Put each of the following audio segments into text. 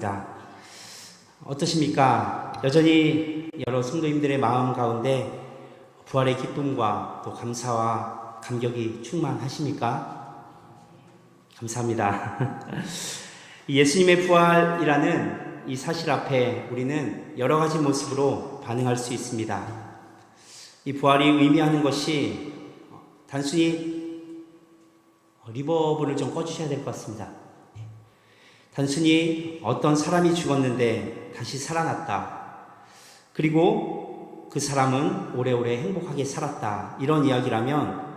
자, 어떠십니까? 여전히 여러 성도님들의 마음 가운데 부활의 기쁨과 또 감사와 감격이 충만하십니까? 감사합니다. 예수님의 부활이라는 이 사실 앞에 우리는 여러 가지 모습으로 반응할 수 있습니다. 이 부활이 의미하는 것이 단순히 리버브를 좀 꺼주셔야 될 것 같습니다. 단순히 어떤 사람이 죽었는데 다시 살아났다. 그리고 그 사람은 오래오래 행복하게 살았다. 이런 이야기라면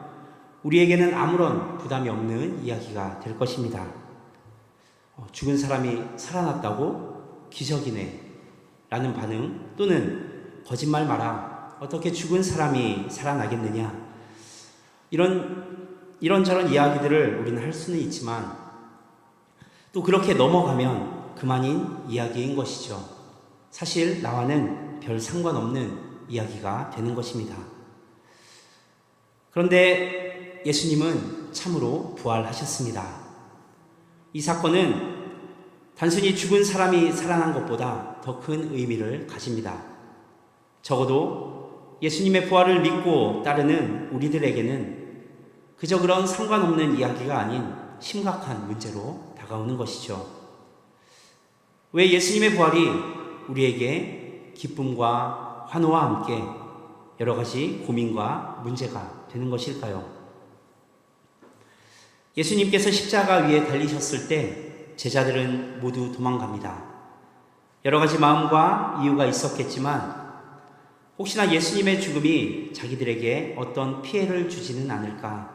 우리에게는 아무런 부담이 없는 이야기가 될 것입니다. 죽은 사람이 살아났다고? 기적이네. 라는 반응, 또는 거짓말 마라. 어떻게 죽은 사람이 살아나겠느냐. 이런저런 이야기들을 우리는 할 수는 있지만 또 그렇게 넘어가면 그만인 이야기인 것이죠. 사실 나와는 별 상관없는 이야기가 되는 것입니다. 그런데 예수님은 참으로 부활하셨습니다. 이 사건은 단순히 죽은 사람이 살아난 것보다 더 큰 의미를 가집니다. 적어도 예수님의 부활을 믿고 따르는 우리들에게는 그저 그런 상관없는 이야기가 아닌 심각한 문제로 다가오는 것이죠. 왜 예수님의 부활이 우리에게 기쁨과 환호와 함께 여러 가지 고민과 문제가 되는 것일까요? 예수님께서 십자가 위에 달리셨을 때 제자들은 모두 도망갑니다. 여러 가지 마음과 이유가 있었겠지만 혹시나 예수님의 죽음이 자기들에게 어떤 피해를 주지는 않을까,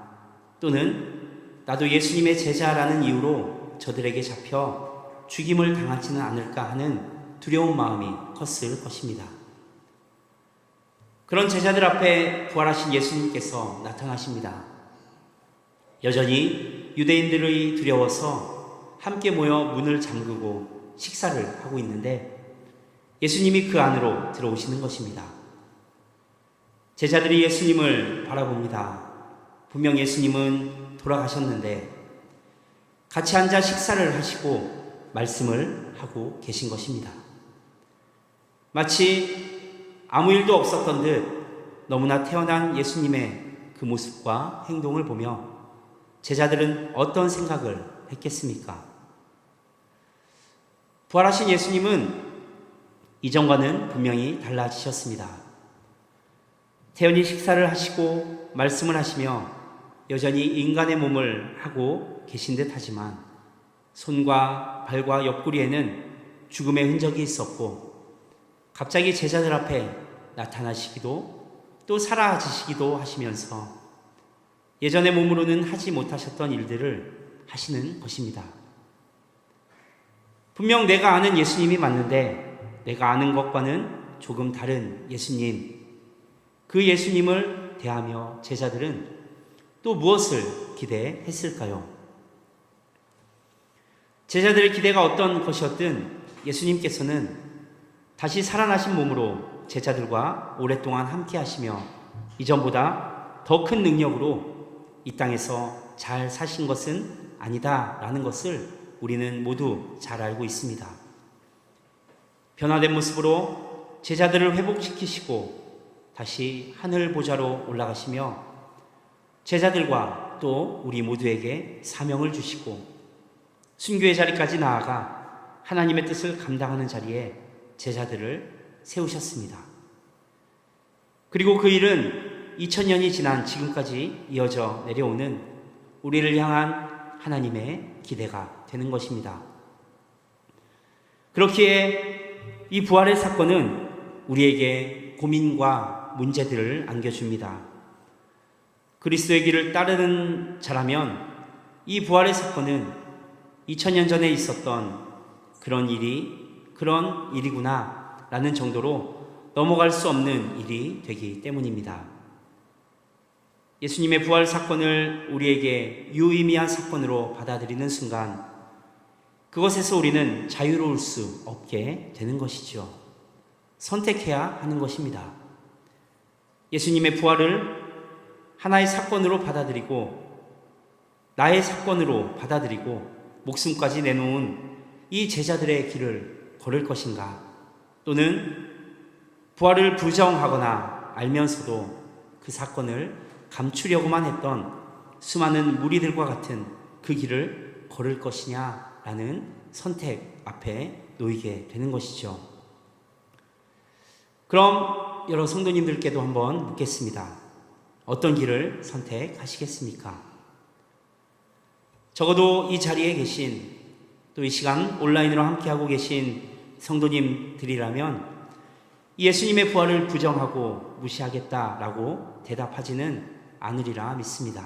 또는 나도 예수님의 제자라는 이유로 저들에게 잡혀 죽임을 당하지는 않을까 하는 두려운 마음이 컸을 것입니다. 그런 제자들 앞에 부활하신 예수님께서 나타나십니다. 여전히 유대인들이 두려워서 함께 모여 문을 잠그고 식사를 하고 있는데 예수님이 그 안으로 들어오시는 것입니다. 제자들이 예수님을 바라봅니다. 분명 예수님은 돌아가셨는데 같이 앉아 식사를 하시고 말씀을 하고 계신 것입니다. 마치 아무 일도 없었던 듯 너무나 태어난 예수님의 그 모습과 행동을 보며 제자들은 어떤 생각을 했겠습니까? 부활하신 예수님은 이전과는 분명히 달라지셨습니다. 태연히 식사를 하시고 말씀을 하시며 여전히 인간의 몸을 하고 계신 듯 하지만 손과 발과 옆구리에는 죽음의 흔적이 있었고 갑자기 제자들 앞에 나타나시기도 또 사라지시기도 하시면서 예전의 몸으로는 하지 못하셨던 일들을 하시는 것입니다. 분명 내가 아는 예수님이 맞는데 내가 아는 것과는 조금 다른 예수님, 그 예수님을 대하며 제자들은 또 무엇을 기대했을까요? 제자들의 기대가 어떤 것이었든 예수님께서는 다시 살아나신 몸으로 제자들과 오랫동안 함께 하시며 이전보다 더 큰 능력으로 이 땅에서 잘 사신 것은 아니다라는 것을 우리는 모두 잘 알고 있습니다. 변화된 모습으로 제자들을 회복시키시고 다시 하늘 보좌로 올라가시며 제자들과 또 우리 모두에게 사명을 주시고 순교의 자리까지 나아가 하나님의 뜻을 감당하는 자리에 제자들을 세우셨습니다. 그리고 그 일은 2000년이 지난 지금까지 이어져 내려오는 우리를 향한 하나님의 기대가 되는 것입니다. 그렇기에 이 부활의 사건은 우리에게 고민과 문제들을 안겨줍니다. 그리스도의 길을 따르는 자라면 이 부활의 사건은 2000년 전에 있었던 그런 일이구나 라는 정도로 넘어갈 수 없는 일이 되기 때문입니다. 예수님의 부활 사건을 우리에게 유의미한 사건으로 받아들이는 순간 그것에서 우리는 자유로울 수 없게 되는 것이죠. 선택해야 하는 것입니다. 예수님의 부활을 하나의 사건으로 받아들이고 나의 사건으로 받아들이고 목숨까지 내놓은 이 제자들의 길을 걸을 것인가? 또는 부활을 부정하거나 알면서도 그 사건을 감추려고만 했던 수많은 무리들과 같은 그 길을 걸을 것이냐라는 선택 앞에 놓이게 되는 것이죠. 그럼 여러 성도님들께도 한번 묻겠습니다. 어떤 길을 선택하시겠습니까? 적어도 이 자리에 계신, 또 이 시간 온라인으로 함께하고 계신 성도님들이라면 예수님의 부활을 부정하고 무시하겠다라고 대답하지는 않으리라 믿습니다.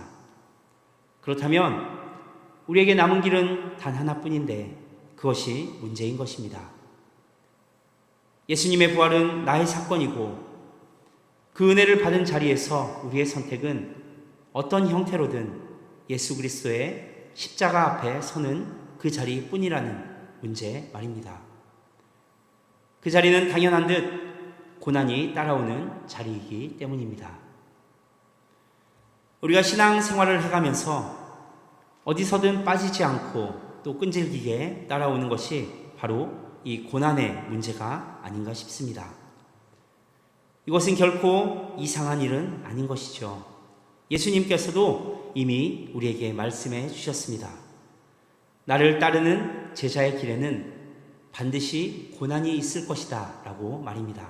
그렇다면 우리에게 남은 길은 단 하나뿐인데 그것이 문제인 것입니다. 예수님의 부활은 나의 사건이고 그 은혜를 받은 자리에서 우리의 선택은 어떤 형태로든 예수 그리스도의 십자가 앞에 서는 그 자리뿐이라는 문제 말입니다. 그 자리는 당연한 듯 고난이 따라오는 자리이기 때문입니다. 우리가 신앙생활을 해가면서 어디서든 빠지지 않고 또 끈질기게 따라오는 것이 바로 이 고난의 문제가 아닌가 싶습니다. 이것은 결코 이상한 일은 아닌 것이죠. 예수님께서도 이미 우리에게 말씀해 주셨습니다. 나를 따르는 제자의 길에는 반드시 고난이 있을 것이다 라고 말입니다.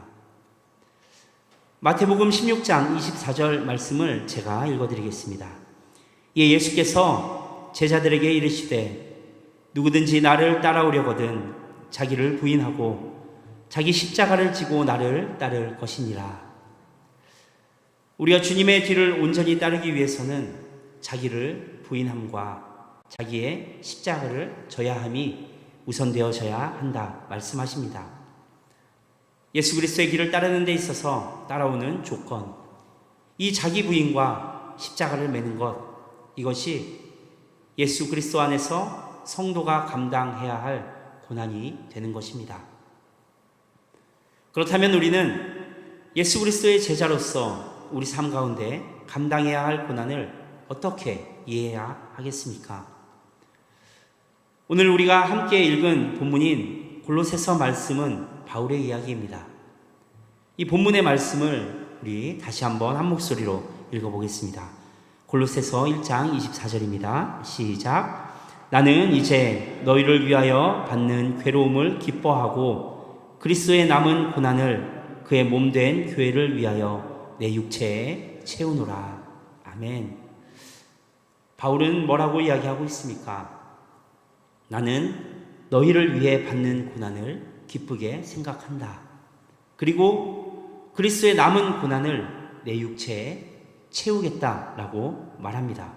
마태복음 16장 24절 말씀을 제가 읽어드리겠습니다. 이에 예수께서 제자들에게 이르시되 누구든지 나를 따라오려거든 자기를 부인하고 자기 십자가를 지고 나를 따를 것이니라. 우리가 주님의 뒤를 온전히 따르기 위해서는 자기를 부인함과 자기의 십자가를 져야 함이 우선되어져야 한다 말씀하십니다. 예수 그리스도의 길을 따르는 데 있어서 따라오는 조건, 이 자기 부인과 십자가를 매는 것, 이것이 예수 그리스도 안에서 성도가 감당해야 할 고난이 되는 것입니다. 그렇다면 우리는 예수 그리스도의 제자로서 우리 삶 가운데 감당해야 할 고난을 어떻게 이해해야 하겠습니까? 오늘 우리가 함께 읽은 본문인 골로새서 말씀은 바울의 이야기입니다. 이 본문의 말씀을 우리 다시 한번 한 목소리로 읽어보겠습니다. 골로새서 1장 24절입니다. 시작. 나는 이제 너희를 위하여 받는 괴로움을 기뻐하고 그리스도의 남은 고난을 그의 몸된 교회를 위하여 내 육체에 채우노라. 아멘. 바울은 뭐라고 이야기하고 있습니까? 나는 너희를 위해 받는 고난을 기쁘게 생각한다. 그리고 그리스도의 남은 고난을 내 육체에 채우겠다라고 말합니다.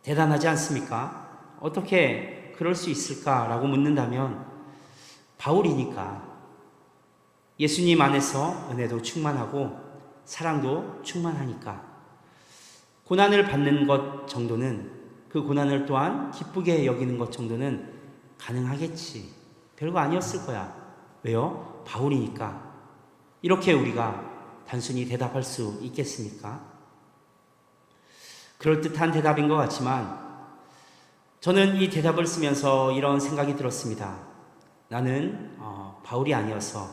대단하지 않습니까? 어떻게 그럴 수 있을까라고 묻는다면 바울이니까 예수님 안에서 은혜도 충만하고 사랑도 충만하니까 고난을 받는 것 정도는, 그 고난을 또한 기쁘게 여기는 것 정도는 가능하겠지. 별거 아니었을 거야. 왜요? 바울이니까. 이렇게 우리가 단순히 대답할 수 있겠습니까? 그럴듯한 대답인 것 같지만 저는 이 대답을 쓰면서 이런 생각이 들었습니다. 나는 바울이 아니어서,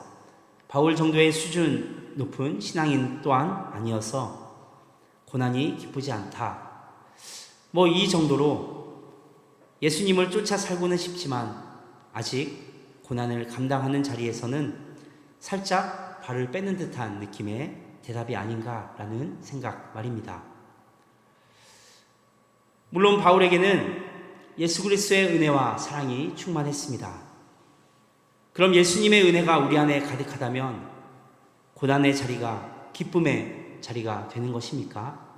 바울 정도의 수준 높은 신앙인 또한 아니어서 고난이 기쁘지 않다. 이 정도로 예수님을 쫓아 살고는 싶지만 아직 고난을 감당하는 자리에서는 살짝 발을 빼는 듯한 느낌의 대답이 아닌가라는 생각 말입니다. 물론 바울에게는 예수 그리스도의 은혜와 사랑이 충만했습니다. 그럼 예수님의 은혜가 우리 안에 가득하다면 고난의 자리가 기쁨의 자리가 되는 것입니까?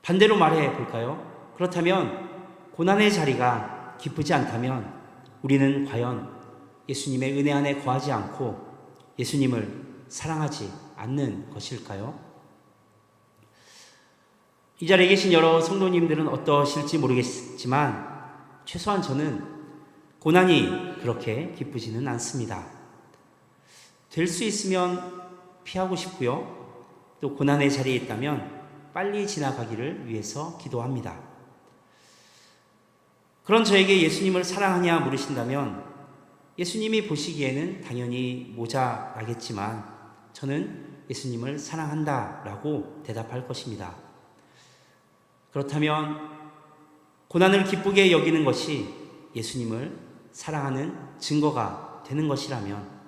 반대로 말해 볼까요? 그렇다면 고난의 자리가 기쁘지 않다면 우리는 과연 예수님의 은혜 안에 거하지 않고 예수님을 사랑하지 않는 것일까요? 이 자리에 계신 여러 성도님들은 어떠실지 모르겠지만 최소한 저는 고난이 그렇게 기쁘지는 않습니다. 될 수 있으면 피하고 싶고요. 또 고난의 자리에 있다면 빨리 지나가기를 위해서 기도합니다. 그런 저에게 예수님을 사랑하냐 물으신다면 예수님이 보시기에는 당연히 모자라겠지만 저는 예수님을 사랑한다 라고 대답할 것입니다. 그렇다면 고난을 기쁘게 여기는 것이 예수님을 사랑하는 증거가 되는 것이라면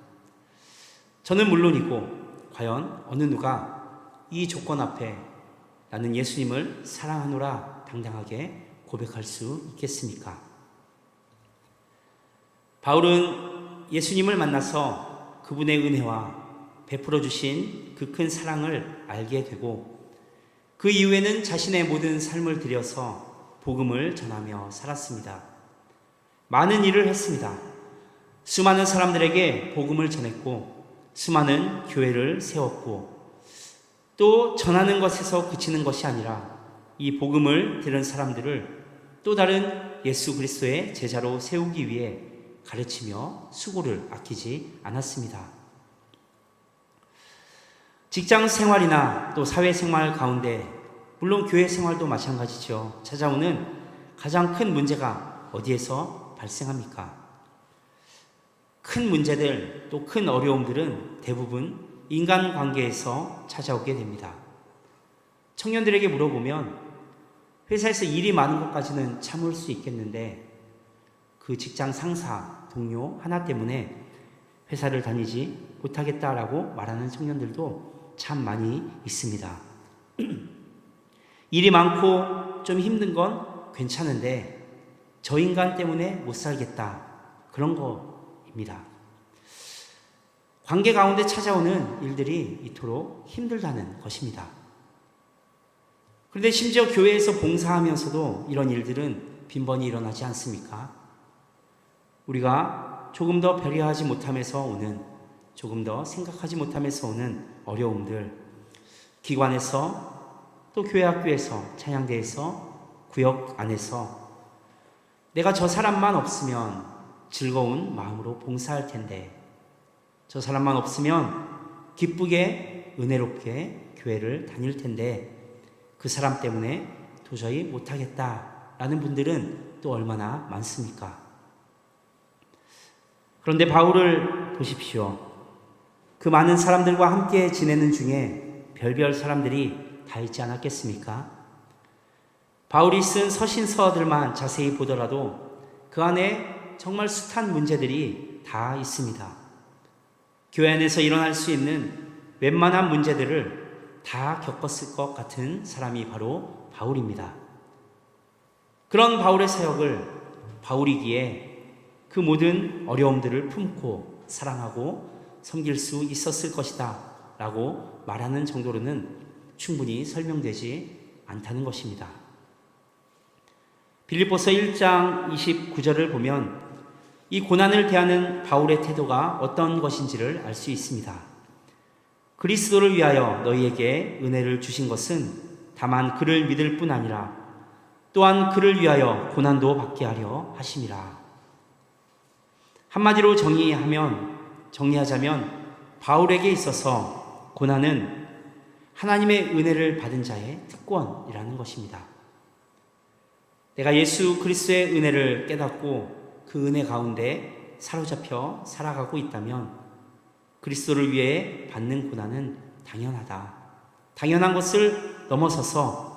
저는 물론이고 과연 어느 누가 이 조건 앞에 나는 예수님을 사랑하노라 당당하게 고백할 수 있겠습니까? 바울은 예수님을 만나서 그분의 은혜와 베풀어 주신 그 큰 사랑을 알게 되고 그 이후에는 자신의 모든 삶을 들여서 복음을 전하며 살았습니다. 많은 일을 했습니다. 수많은 사람들에게 복음을 전했고 수많은 교회를 세웠고 또 전하는 것에서 그치는 것이 아니라 이 복음을 들은 사람들을 또 다른 예수 그리스도의 제자로 세우기 위해 가르치며 수고를 아끼지 않았습니다. 직장 생활이나 또 사회 생활 가운데 물론 교회 생활도 마찬가지죠. 찾아오는 가장 큰 문제가 어디에서 발생합니까? 큰 문제들 또 큰 어려움들은 대부분 인간관계에서 찾아오게 됩니다. 청년들에게 물어보면 회사에서 일이 많은 것까지는 참을 수 있겠는데 그 직장 상사, 동료 하나 때문에 회사를 다니지 못하겠다라고 말하는 청년들도 참 많이 있습니다. 일이 많고 좀 힘든 건 괜찮은데 저 인간 때문에 못 살겠다 그런 거입니다. 관계 가운데 찾아오는 일들이 이토록 힘들다는 것입니다. 그런데 심지어 교회에서 봉사하면서도 이런 일들은 빈번히 일어나지 않습니까? 우리가 조금 더 배려하지 못하면서 오는, 조금 더 생각하지 못하면서 오는 어려움들, 기관에서 또 교회 학교에서, 찬양대에서, 구역 안에서 내가 저 사람만 없으면 즐거운 마음으로 봉사할 텐데 저 사람만 없으면 기쁘게 은혜롭게 교회를 다닐 텐데 그 사람 때문에 도저히 못하겠다라는 분들은 또 얼마나 많습니까? 그런데 바울을 보십시오. 그 많은 사람들과 함께 지내는 중에 별별 사람들이 다 있지 않았겠습니까? 바울이 쓴 서신서들만 자세히 보더라도 그 안에 정말 숱한 문제들이 다 있습니다. 교회 안에서 일어날 수 있는 웬만한 문제들을 다 겪었을 것 같은 사람이 바로 바울입니다. 그런 바울의 사역을 바울이기에 그 모든 어려움들을 품고 사랑하고 섬길 수 있었을 것이다 라고 말하는 정도로는 충분히 설명되지 않다는 것입니다. 빌립보서 1장 29절을 보면 이 고난을 대하는 바울의 태도가 어떤 것인지를 알 수 있습니다. 그리스도를 위하여 너희에게 은혜를 주신 것은 다만 그를 믿을 뿐 아니라 또한 그를 위하여 고난도 받게 하려 하심이라. 한마디로 정리하자면 바울에게 있어서 고난은 하나님의 은혜를 받은 자의 특권이라는 것입니다. 내가 예수 그리스도의 은혜를 깨닫고 그 은혜 가운데 사로잡혀 살아가고 있다면 그리스도를 위해 받는 고난은 당연하다. 당연한 것을 넘어서서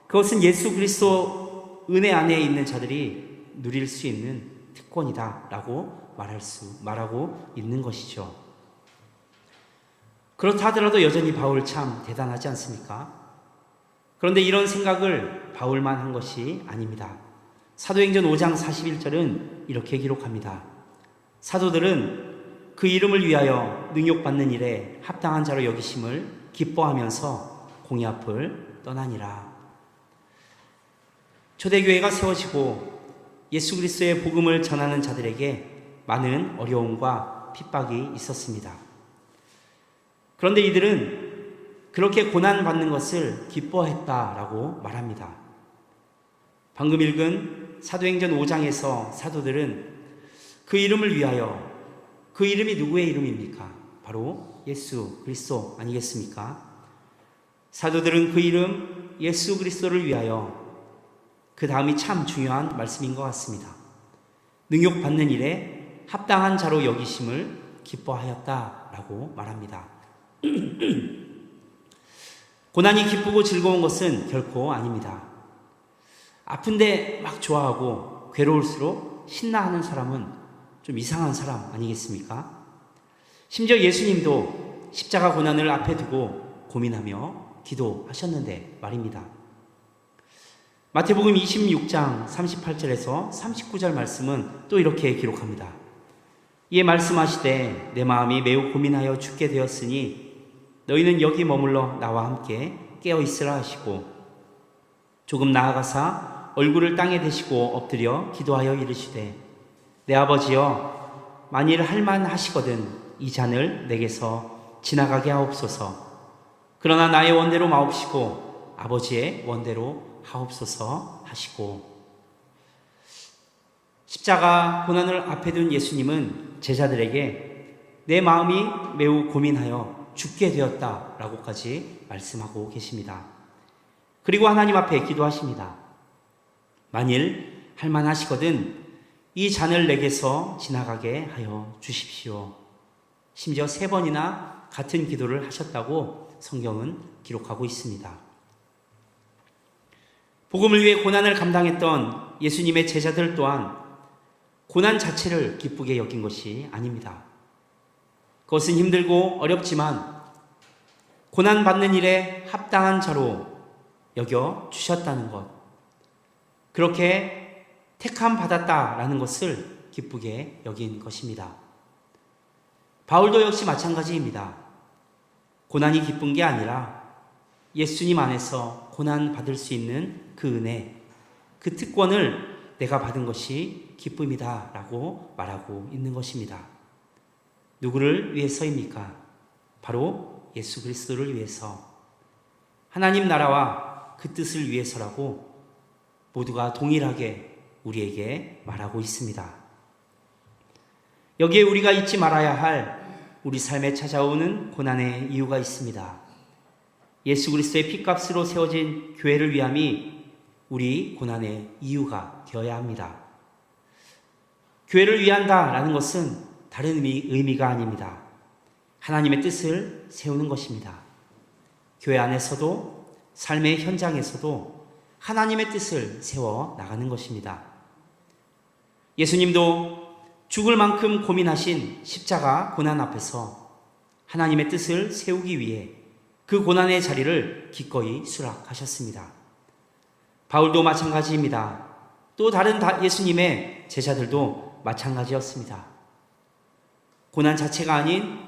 그것은 예수 그리스도 은혜 안에 있는 자들이 누릴 수 있는 특권이다 라고 말하고 있는 것이죠. 그렇다 하더라도 여전히 바울 참 대단하지 않습니까? 그런데 이런 생각을 바울만 한 것이 아닙니다. 사도행전 5장 41절은 이렇게 기록합니다. 사도들은 그 이름을 위하여 능욕받는 일에 합당한 자로 여기심을 기뻐하면서 공의 앞을 떠나니라. 초대교회가 세워지고 예수 그리스도의 복음을 전하는 자들에게 많은 어려움과 핍박이 있었습니다. 그런데 이들은 그렇게 고난받는 것을 기뻐했다라고 말합니다. 방금 읽은 사도행전 5장에서 사도들은 그 이름을 위하여, 그 이름이 누구의 이름입니까? 바로 예수 그리스도 아니겠습니까? 사도들은 그 이름 예수 그리스도를 위하여 그 다음이 참 중요한 말씀인 것 같습니다. 능욕받는 일에 합당한 자로 여기심을 기뻐하였다라고 말합니다. 고난이 기쁘고 즐거운 것은 결코 아닙니다. 아픈데 막 좋아하고 괴로울수록 신나하는 사람은 좀 이상한 사람 아니겠습니까? 심지어 예수님도 십자가 고난을 앞에 두고 고민하며 기도하셨는데 말입니다. 마태복음 26장 38절에서 39절 말씀은 또 이렇게 기록합니다. 이에 말씀하시되 내 마음이 매우 고민하여 죽게 되었으니 너희는 여기 머물러 나와 함께 깨어 있으라 하시고 조금 나아가사 얼굴을 땅에 대시고 엎드려 기도하여 이르시되 내 아버지여 만일 할만하시거든 이 잔을 내게서 지나가게 하옵소서. 그러나 나의 원대로 마옵시고 아버지의 원대로 하옵소서 하시고, 십자가 고난을 앞에 둔 예수님은 제자들에게 내 마음이 매우 고민하여 죽게 되었다라고까지 말씀하고 계십니다. 그리고 하나님 앞에 기도하십니다. 만일 할만하시거든 이 잔을 내게서 지나가게 하여 주십시오. 심지어 3번이나 같은 기도를 하셨다고 성경은 기록하고 있습니다. 복음을 위해 고난을 감당했던 예수님의 제자들 또한 고난 자체를 기쁘게 여긴 것이 아닙니다. 그것은 힘들고 어렵지만 고난받는 일에 합당한 자로 여겨 주셨다는 것, 그렇게 택함 받았다라는 것을 기쁘게 여긴 것입니다. 바울도 역시 마찬가지입니다. 고난이 기쁜 게 아니라 예수님 안에서 고난 받을 수 있는 그 은혜, 그 특권을 내가 받은 것이 기쁨이다 라고 말하고 있는 것입니다. 누구를 위해서입니까? 바로 예수 그리스도를 위해서, 하나님 나라와 그 뜻을 위해서라고 모두가 동일하게 우리에게 말하고 있습니다. 여기에 우리가 잊지 말아야 할 우리 삶에 찾아오는 고난의 이유가 있습니다. 예수 그리스도의 피값으로 세워진 교회를 위함이 우리 고난의 이유가 되어야 합니다. 교회를 위한다라는 것은 다른 의미가 아닙니다. 하나님의 뜻을 세우는 것입니다. 교회 안에서도 삶의 현장에서도 하나님의 뜻을 세워 나가는 것입니다. 예수님도 죽을 만큼 고민하신 십자가 고난 앞에서 하나님의 뜻을 세우기 위해 그 고난의 자리를 기꺼이 수락하셨습니다. 바울도 마찬가지입니다. 또 다른 예수님의 제자들도 마찬가지였습니다. 고난 자체가 아닌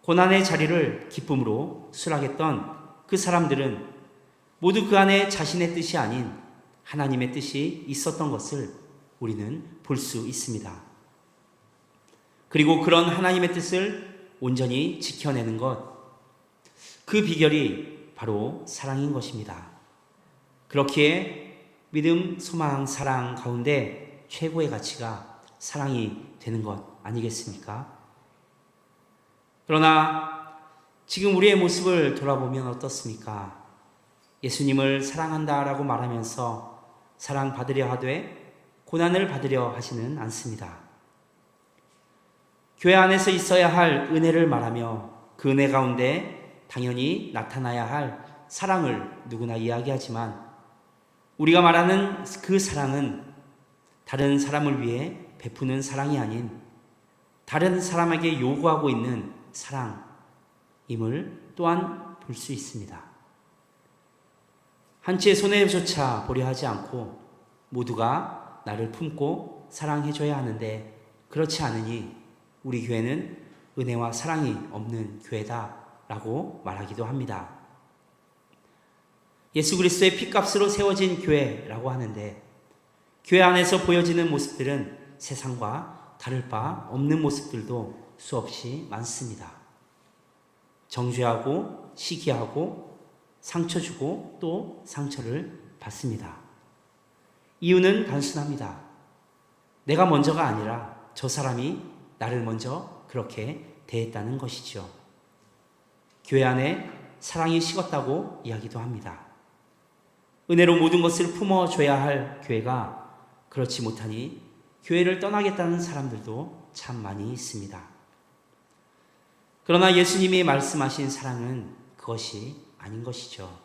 고난의 자리를 기쁨으로 수락했던 그 사람들은 모두 그 안에 자신의 뜻이 아닌 하나님의 뜻이 있었던 것을 우리는 볼 수 있습니다. 그리고 그런 하나님의 뜻을 온전히 지켜내는 것, 그 비결이 바로 사랑인 것입니다. 그렇기에 믿음, 소망, 사랑 가운데 최고의 가치가 사랑이 되는 것 아니겠습니까? 그러나 지금 우리의 모습을 돌아보면 어떻습니까? 예수님을 사랑한다라고 말하면서 사랑받으려 하되 고난을 받으려 하지는 않습니다. 교회 안에서 있어야 할 은혜를 말하며 그 은혜 가운데 당연히 나타나야 할 사랑을 누구나 이야기하지만 우리가 말하는 그 사랑은 다른 사람을 위해 베푸는 사랑이 아닌 다른 사람에게 요구하고 있는 사랑임을 또한 볼 수 있습니다. 한치의 손해조차 보려 하지 않고 모두가 나를 품고 사랑해줘야 하는데 그렇지 않으니 우리 교회는 은혜와 사랑이 없는 교회다라고 말하기도 합니다. 예수 그리스도의 피값으로 세워진 교회라고 하는데 교회 안에서 보여지는 모습들은 세상과 다를 바 없는 모습들도 수없이 많습니다. 정죄하고 시기하고 상처 주고 또 상처를 받습니다. 이유는 단순합니다. 내가 먼저가 아니라 저 사람이 나를 먼저 그렇게 대했다는 것이죠. 교회 안에 사랑이 식었다고 이야기도 합니다. 은혜로 모든 것을 품어줘야 할 교회가 그렇지 못하니 교회를 떠나겠다는 사람들도 참 많이 있습니다. 그러나 예수님이 말씀하신 사랑은 그것이 아닌 것이죠.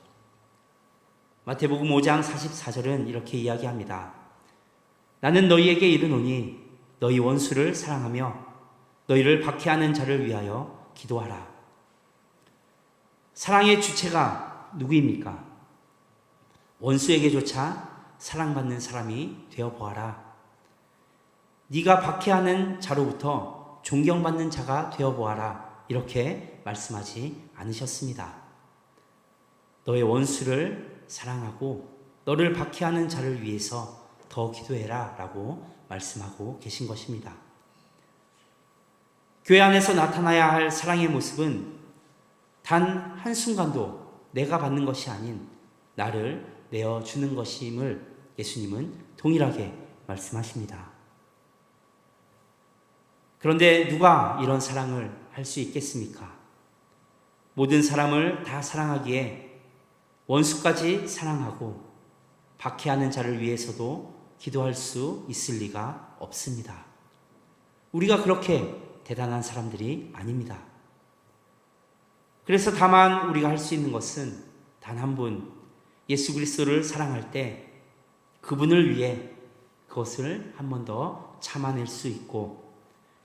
마태복음 5장 44절은 이렇게 이야기합니다. 나는 너희에게 이르노니 너희 원수를 사랑하며 너희를 박해하는 자를 위하여 기도하라. 사랑의 주체가 누구입니까? 원수에게조차 사랑받는 사람이 되어보아라. 네가 박해하는 자로부터 존경받는 자가 되어보아라. 이렇게 말씀하지 않으셨습니다. 너의 원수를 사랑하고 너를 박해하는 자를 위해서 더 기도해라 라고 말씀하고 계신 것입니다. 교회 안에서 나타나야 할 사랑의 모습은 단 한순간도 내가 받는 것이 아닌 나를 내어주는 것임을 예수님은 동일하게 말씀하십니다. 그런데 누가 이런 사랑을 할 수 있겠습니까? 모든 사람을 다 사랑하기에 원수까지 사랑하고 박해하는 자를 위해서도 기도할 수 있을 리가 없습니다. 우리가 그렇게 대단한 사람들이 아닙니다. 그래서 다만 우리가 할 수 있는 것은 단 한 분, 예수 그리스도를 사랑할 때 그분을 위해 그것을 한 번 더 참아낼 수 있고,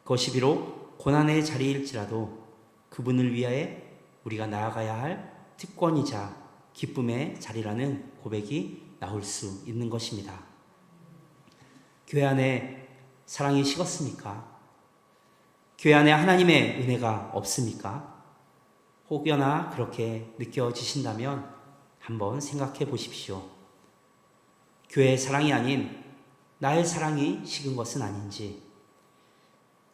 그것이 비록 고난의 자리일지라도 그분을 위하여 우리가 나아가야 할 특권이자 기쁨의 자리라는 고백이 나올 수 있는 것입니다. 교회 안에 사랑이 식었습니까? 교회 안에 하나님의 은혜가 없습니까? 혹여나 그렇게 느껴지신다면 한번 생각해 보십시오. 교회의 사랑이 아닌 나의 사랑이 식은 것은 아닌지,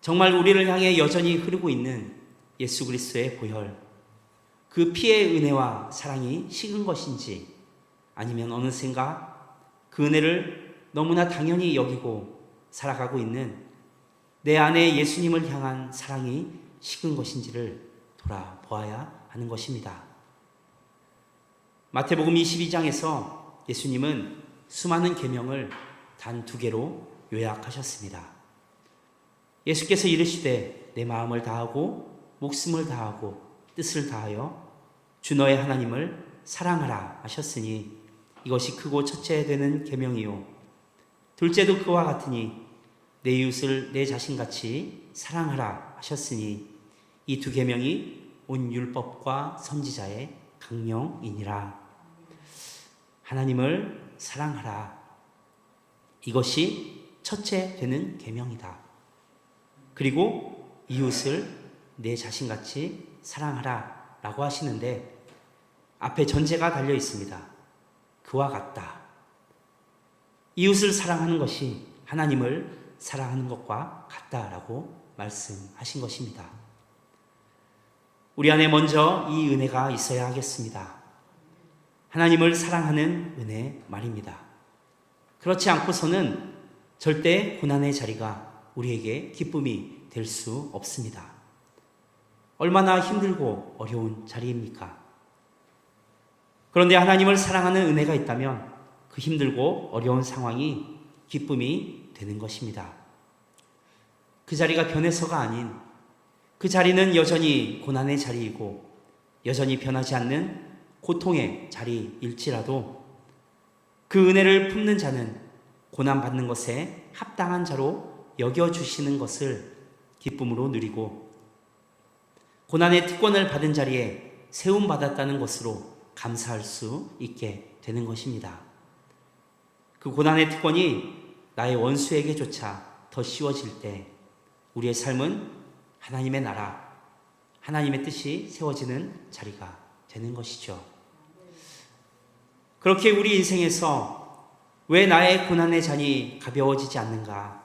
정말 우리를 향해 여전히 흐르고 있는 예수 그리스도의 보혈, 그 피의 은혜와 사랑이 식은 것인지, 아니면 어느샌가 그 은혜를 너무나 당연히 여기고 살아가고 있는 내 안에 예수님을 향한 사랑이 식은 것인지를 돌아보아야 하는 것입니다. 마태복음 22장에서 예수님은 수많은 계명을 단 2개로 요약하셨습니다. 예수께서 이르시되 내 마음을 다하고 목숨을 다하고 뜻을 다하여 주 너의 하나님을 사랑하라 하셨으니 이것이 크고 첫째 되는 계명이요 둘째도 그와 같으니 내 이웃을 내 자신같이 사랑하라 하셨으니 이 2 계명이 온 율법과 선지자의 강령이니라. 하나님을 사랑하라. 이것이 첫째 되는 계명이다. 그리고 이웃을 내 자신같이 사랑하라 라고 하시는데 앞에 전제가 달려 있습니다. 그와 같다. 이웃을 사랑하는 것이 하나님을 사랑하는 것과 같다라고 말씀하신 것입니다. 우리 안에 먼저 이 은혜가 있어야 하겠습니다. 하나님을 사랑하는 은혜 말입니다. 그렇지 않고서는 절대 고난의 자리가 우리에게 기쁨이 될 수 없습니다. 얼마나 힘들고 어려운 자리입니까? 그런데 하나님을 사랑하는 은혜가 있다면 그 힘들고 어려운 상황이 기쁨이 되는 것입니다. 그 자리가 변해서가 아닌 그 자리는 여전히 고난의 자리이고 여전히 변하지 않는 고통의 자리일지라도 그 은혜를 품는 자는 고난받는 것에 합당한 자로 여겨주시는 것을 기쁨으로 누리고 고난의 특권을 받은 자리에 세움받았다는 것으로 감사할 수 있게 되는 것입니다. 그 고난의 특권이 나의 원수에게조차 더 씌워질 때 우리의 삶은 하나님의 나라, 하나님의 뜻이 세워지는 자리가 되는 것이죠. 그렇게 우리 인생에서 왜 나의 고난의 잔이 가벼워지지 않는가?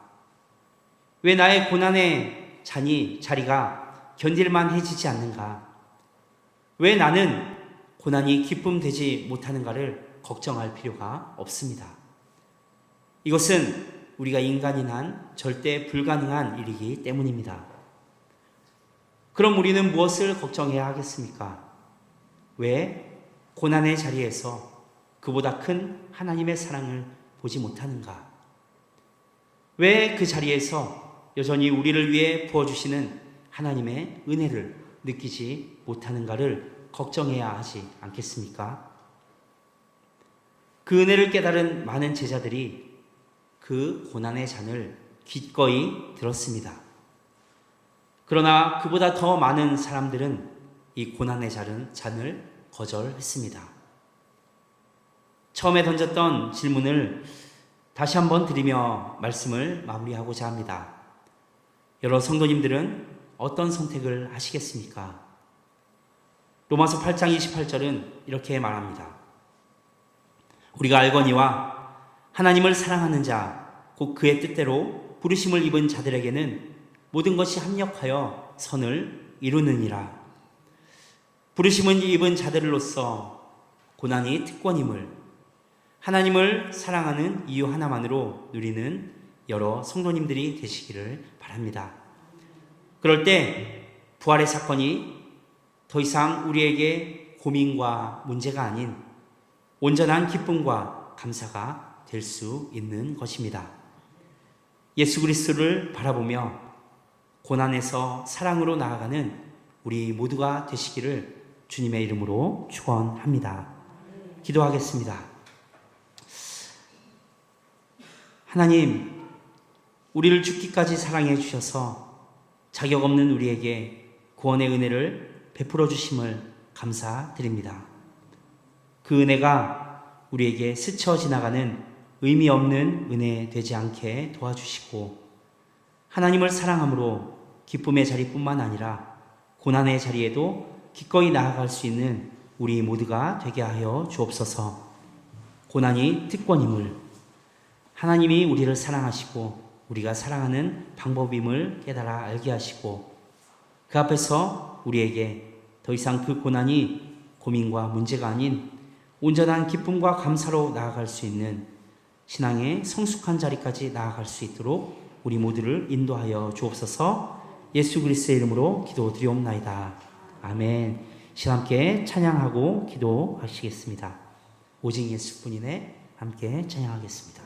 왜 나의 고난의 자리가 견딜만 해지지 않는가? 왜 나는 고난이 기쁨 되지 못하는가를 걱정할 필요가 없습니다. 이것은 우리가 인간이 난 절대 불가능한 일이기 때문입니다. 그럼 우리는 무엇을 걱정해야 하겠습니까? 왜 고난의 자리에서 그보다 큰 하나님의 사랑을 보지 못하는가? 왜 그 자리에서 여전히 우리를 위해 부어주시는 하나님의 은혜를 느끼지 못하는가를 걱정해야 하지 않겠습니까? 그 은혜를 깨달은 많은 제자들이 그 고난의 잔을 기꺼이 들었습니다. 그러나 그보다 더 많은 사람들은 이 고난의 잔을 거절했습니다. 처음에 던졌던 질문을 다시 한번 드리며 말씀을 마무리하고자 합니다. 여러 성도님들은 어떤 선택을 하시겠습니까? 로마서 8장 28절은 이렇게 말합니다. 우리가 알거니와 하나님을 사랑하는 자, 곧 그의 뜻대로 부르심을 입은 자들에게는 모든 것이 합력하여 선을 이루느니라. 부르심을 입은 자들로서 고난이 특권임을 하나님을 사랑하는 이유 하나만으로 누리는 여러 성도님들이 되시기를 바랍니다. 그럴 때 부활의 사건이 더 이상 우리에게 고민과 문제가 아닌 온전한 기쁨과 감사가 될 수 있는 것입니다. 예수 그리스도를 바라보며 고난에서 사랑으로 나아가는 우리 모두가 되시기를 주님의 이름으로 축원합니다. 기도하겠습니다. 하나님, 우리를 죽기까지 사랑해 주셔서 자격 없는 우리에게 구원의 은혜를 베풀어 주심을 감사드립니다. 그 은혜가 우리에게 스쳐 지나가는 의미 없는 은혜 되지 않게 도와주시고 하나님을 사랑함으로 기쁨의 자리뿐만 아니라 고난의 자리에도 기꺼이 나아갈 수 있는 우리 모두가 되게 하여 주옵소서. 고난이 특권임을 하나님이 우리를 사랑하시고 우리가 사랑하는 방법임을 깨달아 알게 하시고 그 앞에서 우리에게 더 이상 그 고난이 고민과 문제가 아닌 온전한 기쁨과 감사로 나아갈 수 있는 신앙의 성숙한 자리까지 나아갈 수 있도록 우리 모두를 인도하여 주옵소서. 예수 그리스도의 이름으로 기도드리옵나이다. 아멘. 시간 함께 찬양하고 기도하시겠습니다. 오직 예수뿐이네 함께 찬양하겠습니다.